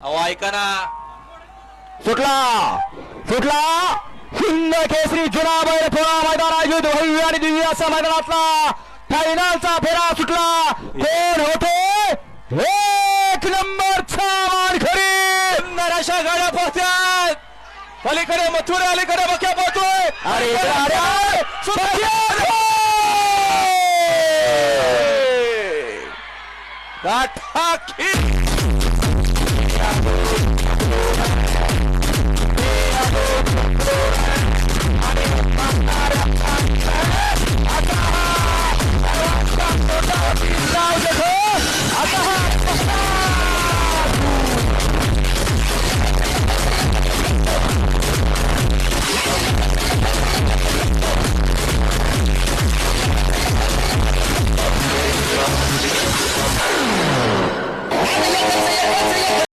अहो ऐका ना, सुटला सुटला हिंद केसरी जुना बैल थोडा मैदान आयोजित भव्य आणि दिव्य असा मैदानातला फायनलचा फेरा सुटला. कोण होते एक नंबरचा मानकरी. सुंदर अशा गाड्या पोहत्यात. पलीकडे मथुरे, अलीकडे बक्या पोहतोय. अरे गाठा खीर